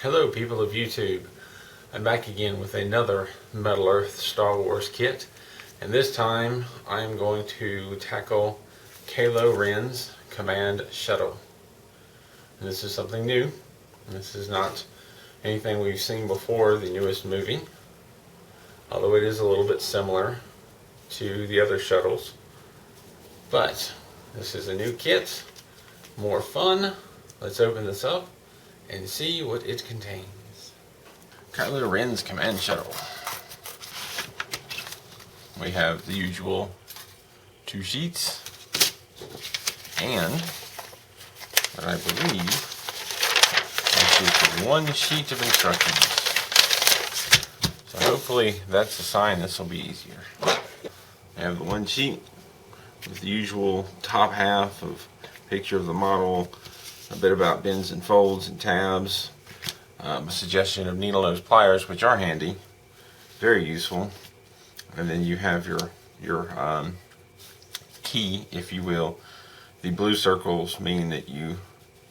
Hello people of YouTube. I'm back again with another Middle Earth Star Wars kit, and this time I'm going to tackle Kylo Ren's Command Shuttle. And this is something new. This is not anything we've seen before the newest movie, although it is a little bit similar to the other shuttles. But this is a new kit, more fun. Let's open this up and see what it contains. Kylo Ren's Command Shuttle. We have the usual 2 sheets and what I believe is just 1 sheet of instructions. So hopefully that's a sign this will be easier. I have the 1 sheet with the usual top half of picture of the model, a bit about bends and folds and tabs, a suggestion of needle nose pliers, which are handy, very useful, and then you have your key, if you will. The blue circles mean that you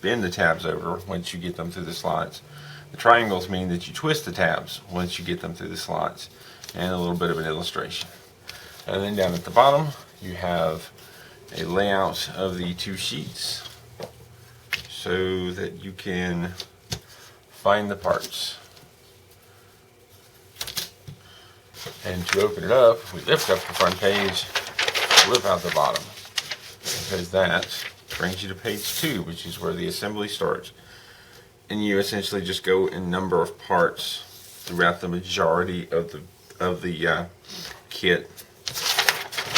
bend the tabs over once you get them through the slots. The triangles mean that you twist the tabs once you get them through the slots, and a little bit of an illustration. And then down at the bottom you have a layout of the 2 sheets so that you can find the parts. And to open it up, we lift up the front page, flip out the bottom, because that brings you to page 2, which is where the assembly starts. And you essentially just go in number of parts throughout the majority of the kit,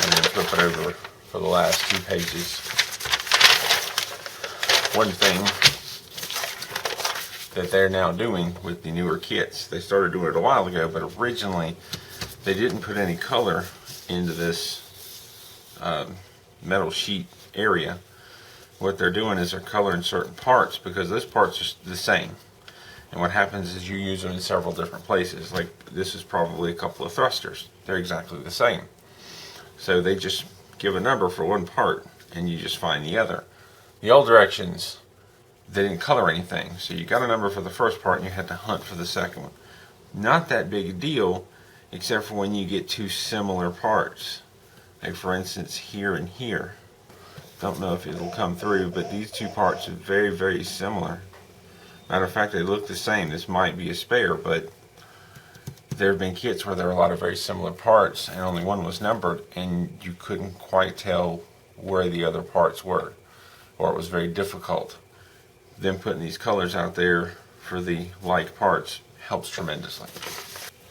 and then flip it over for the last 2 pages. One thing that they're now doing with the newer kits, they started doing it a while ago, but originally they didn't put any color into this metal sheet area. What they're doing is they're coloring certain parts, because this part's just the same. And what happens is you use them in several different places. Like this is probably a couple of thrusters. They're exactly the same. So they just give a number for one part and you just find the other. The old directions, they didn't color anything, so you got a number for the first part and you had to hunt for the second one. Not that big a deal, except for when you get 2 similar parts. Like for instance here and here. Don't know if it'll come through, but these 2 parts are very, very similar. Matter of fact, they look the same. This might be a spare, but there have been kits where there are a lot of very similar parts and only one was numbered and you couldn't quite tell where the other parts were, or it was very difficult. Them putting these colors out there for the like parts helps tremendously.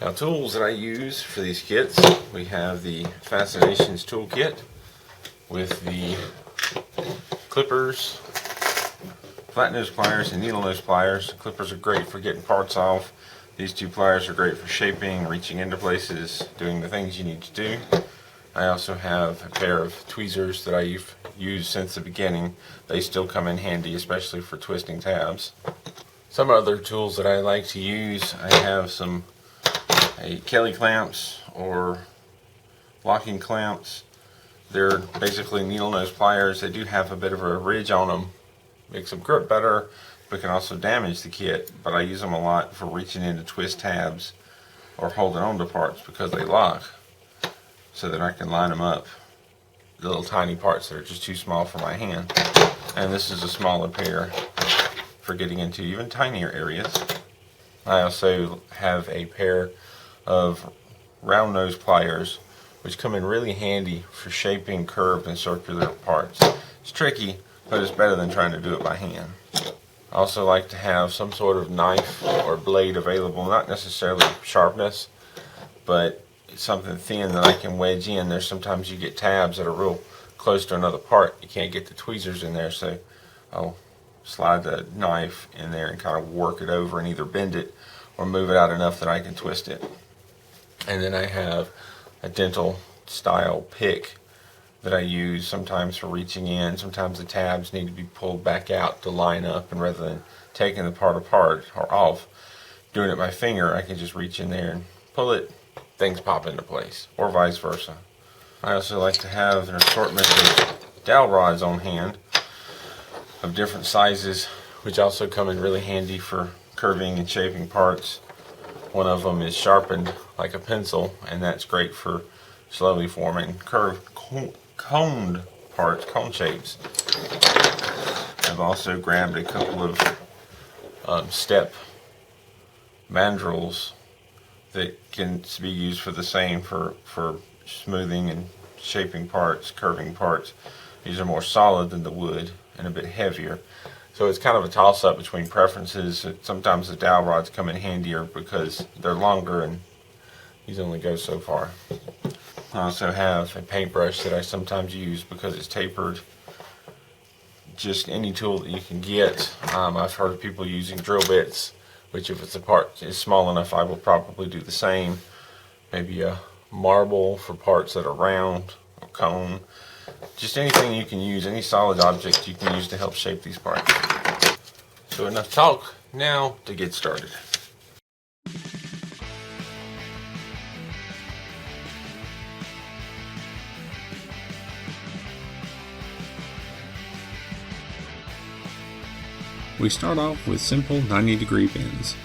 Now, tools that I use for these kits, we have the Fascinations toolkit with the clippers, flat nose pliers, and needle nose pliers. Clippers are great for getting parts off. These 2 pliers are great for shaping, reaching into places, doing the things you need to do. I also have a pair of tweezers that I've used since the beginning. They still come in handy, especially for twisting tabs. Some other tools that I like to use, I have some Kelly clamps or locking clamps. They're basically needle nose pliers. They do have a bit of a ridge on them. Makes them grip better, but can also damage the kit. But I use them a lot for reaching in to twist tabs or holding on to parts because they lock, so that I can line them up. The little tiny parts that are just too small for my hand. And this is a smaller pair for getting into even tinier areas. I also have a pair of round nose pliers, which come in really handy for shaping curved and circular parts. It's tricky, but it's better than trying to do it by hand. I also like to have some sort of knife or blade available, not necessarily sharpness, but something thin that I can wedge in. There's sometimes you get tabs that are real close to another part. You can't get the tweezers in there, so I'll slide the knife in there and kind of work it over and either bend it or move it out enough that I can twist it. And then I have a dental style pick that I use sometimes for reaching in. Sometimes the tabs need to be pulled back out to line up, and rather than taking the part apart or off, doing it by finger, I can just reach in there and pull it. Things pop into place, or vice versa. I also like to have an assortment of dowel rods on hand of different sizes, which also come in really handy for curving and shaping parts. One of them is sharpened like a pencil, and that's great for slowly forming coned parts, cone shapes. I've also grabbed a couple of step mandrels that can be used for the same, for smoothing and shaping parts, curving parts. These are more solid than the wood and a bit heavier. So it's kind of a toss-up between preferences. Sometimes the dowel rods come in handier because they're longer and these only go so far. I also have a paintbrush that I sometimes use because it's tapered. Just any tool that you can get. I've heard of people using drill bits, which if it's a part is small enough, I will probably do the same. Maybe a marble for parts that are round, a cone. Just anything you can use, any solid object you can use to help shape these parts. So enough talk, now to get started. We start off with simple 90-degree bends.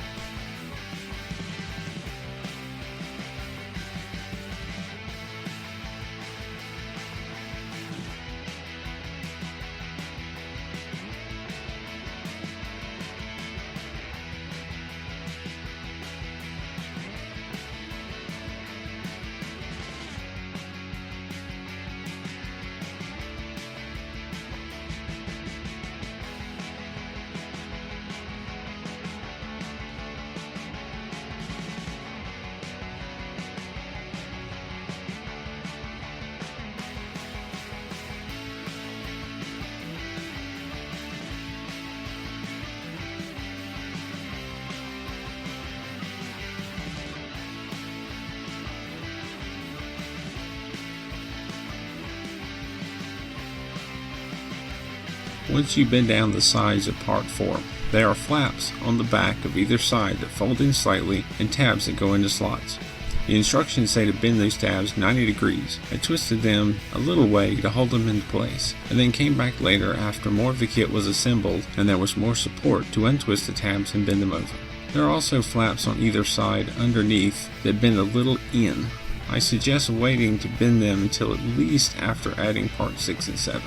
Once you bend down the sides of part 4, there are flaps on the back of either side that fold in slightly and tabs that go into slots. The instructions say to bend those tabs 90 degrees. I twisted them a little way to hold them into place, and then came back later after more of the kit was assembled and there was more support to untwist the tabs and bend them over. There are also flaps on either side underneath that bend a little in. I suggest waiting to bend them until at least after adding part 6 and 7.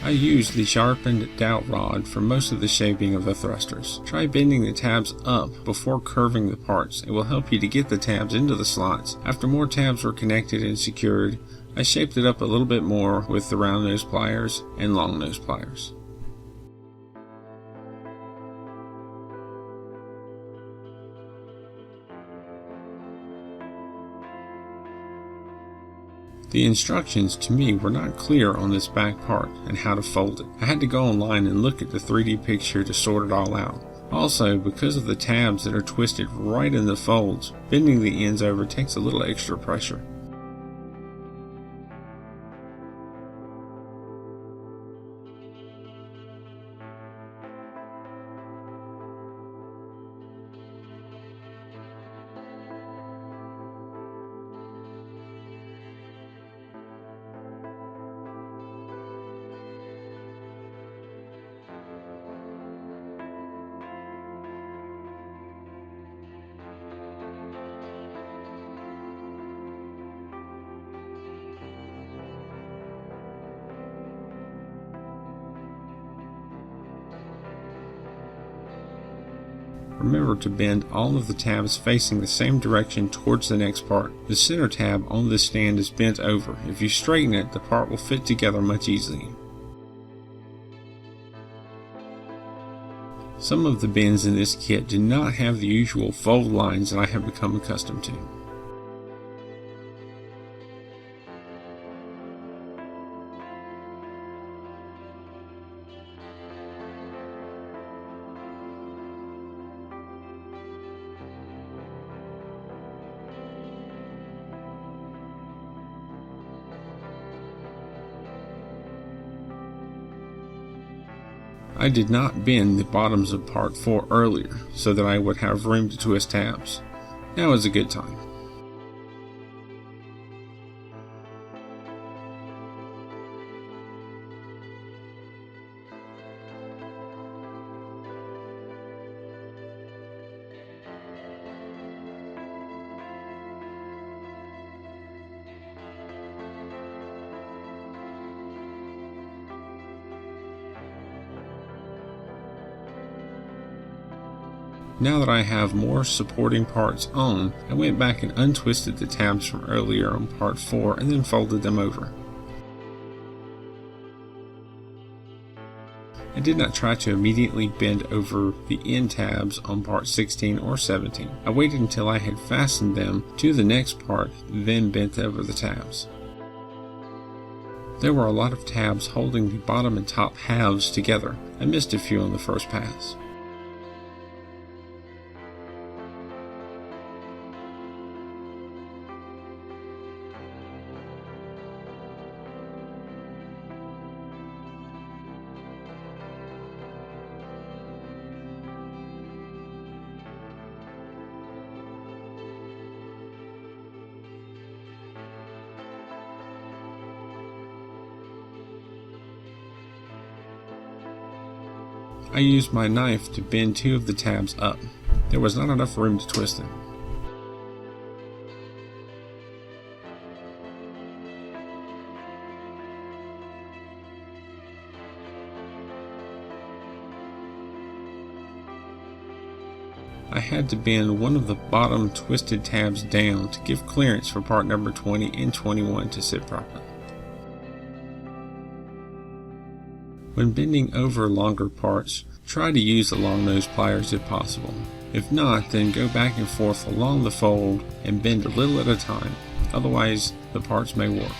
I used the sharpened dowel rod for most of the shaping of the thrusters. Try bending the tabs up before curving the parts. It will help you to get the tabs into the slots. After more tabs were connected and secured, I shaped it up a little bit more with the round nose pliers and long nose pliers. The instructions to me were not clear on this back part and how to fold it. I had to go online and look at the 3D picture to sort it all out. Also, because of the tabs that are twisted right in the folds, bending the ends over takes a little extra pressure. Remember to bend all of the tabs facing the same direction towards the next part. The center tab on this stand is bent over. If you straighten it, the part will fit together much easier. Some of the bends in this kit do not have the usual fold lines that I have become accustomed to. I did not bend the bottoms of part 4 earlier so that I would have room to twist tabs. Now is a good time. Now that I have more supporting parts on, I went back and untwisted the tabs from earlier on part 4 and then folded them over. I did not try to immediately bend over the end tabs on part 16 or 17. I waited until I had fastened them to the next part, then bent over the tabs. There were a lot of tabs holding the bottom and top halves together. I missed a few on the first pass. I used my knife to bend 2 of the tabs up. There was not enough room to twist them. I had to bend one of the bottom twisted tabs down to give clearance for part number 20 and 21 to sit properly. When bending over longer parts, try to use the long nose pliers if possible. If not, then go back and forth along the fold and bend a little at a time, otherwise the parts may warp.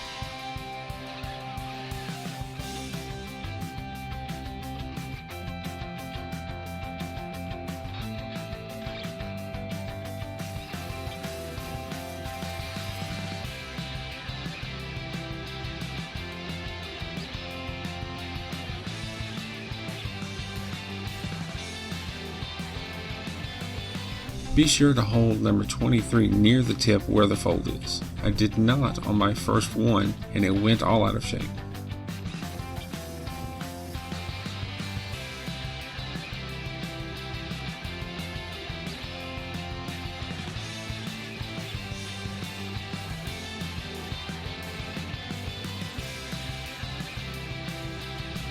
Be sure to hold number 23 near the tip where the fold is. I did not on my first one and it went all out of shape.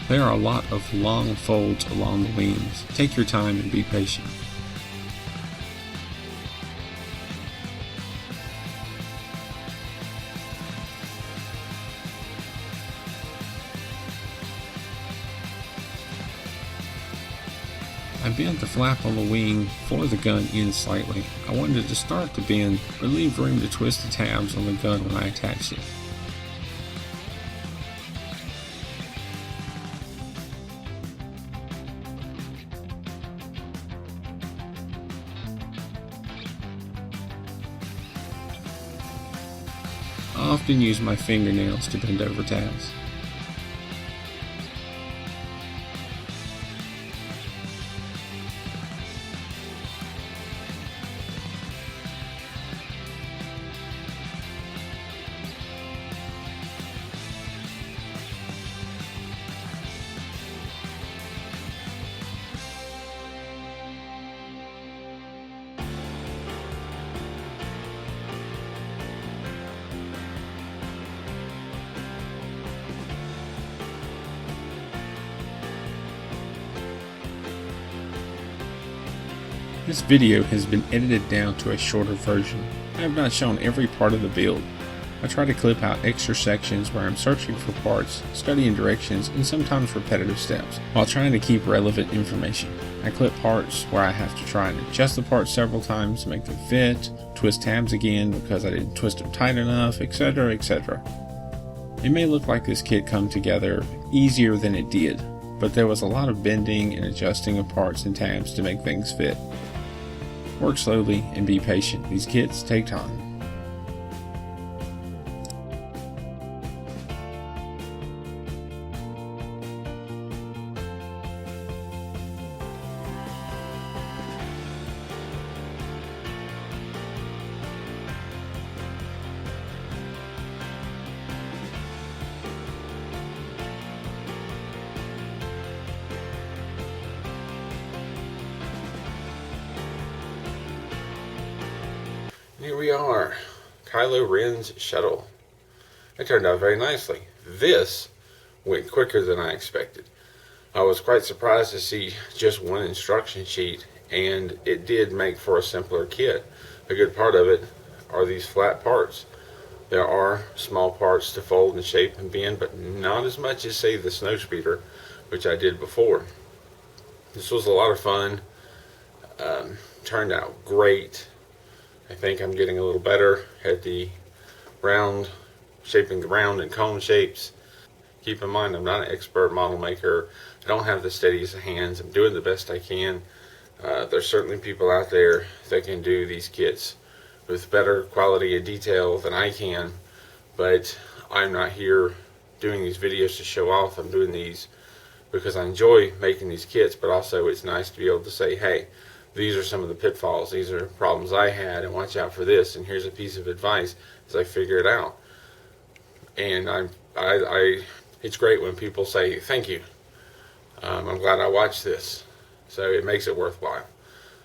There are a lot of long folds along the wings. Take your time and be patient. I bent the flap on the wing for the gun in slightly. I wanted to start the bend, but leave room to twist the tabs on the gun when I attached it. I often use my fingernails to bend over tabs. This video has been edited down to a shorter version. I have not shown every part of the build. I try to clip out extra sections where I'm searching for parts, studying directions, and sometimes repetitive steps, while trying to keep relevant information. I clip parts where I have to try and adjust the parts several times to make them fit, twist tabs again because I didn't twist them tight enough, etc., etc. It may look like this kit come together easier than it did, but there was a lot of bending and adjusting of parts and tabs to make things fit. Work slowly and be patient. These kits take time. Here we are, Kylo Ren's Shuttle. It turned out very nicely. This went quicker than I expected. I was quite surprised to see just one instruction sheet and it did make for a simpler kit. A good part of it are these flat parts. There are small parts to fold and shape and bend, but not as much as, say, the Snowspeeder, which I did before. This was a lot of fun. Turned out great. I think I'm getting a little better at the round, shaping the round and cone shapes. Keep in mind, I'm not an expert model maker. I don't have the steadiest of hands. I'm doing the best I can. There's certainly people out there that can do these kits with better quality of detail than I can, but I'm not here doing these videos to show off. I'm doing these because I enjoy making these kits, but also it's nice to be able to say, hey, these are some of the pitfalls, these are problems I had, and watch out for this, and here's a piece of advice as I figure it out. And it's great when people say thank you. I'm glad I watched this, so it makes it worthwhile.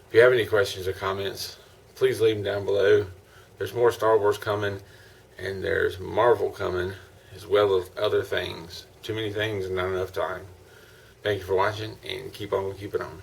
If you have any questions or comments, please leave them down below. There's more Star Wars coming, and there's Marvel coming, as well as other things. Too many things and not enough time. Thank you for watching, and keep on keeping on.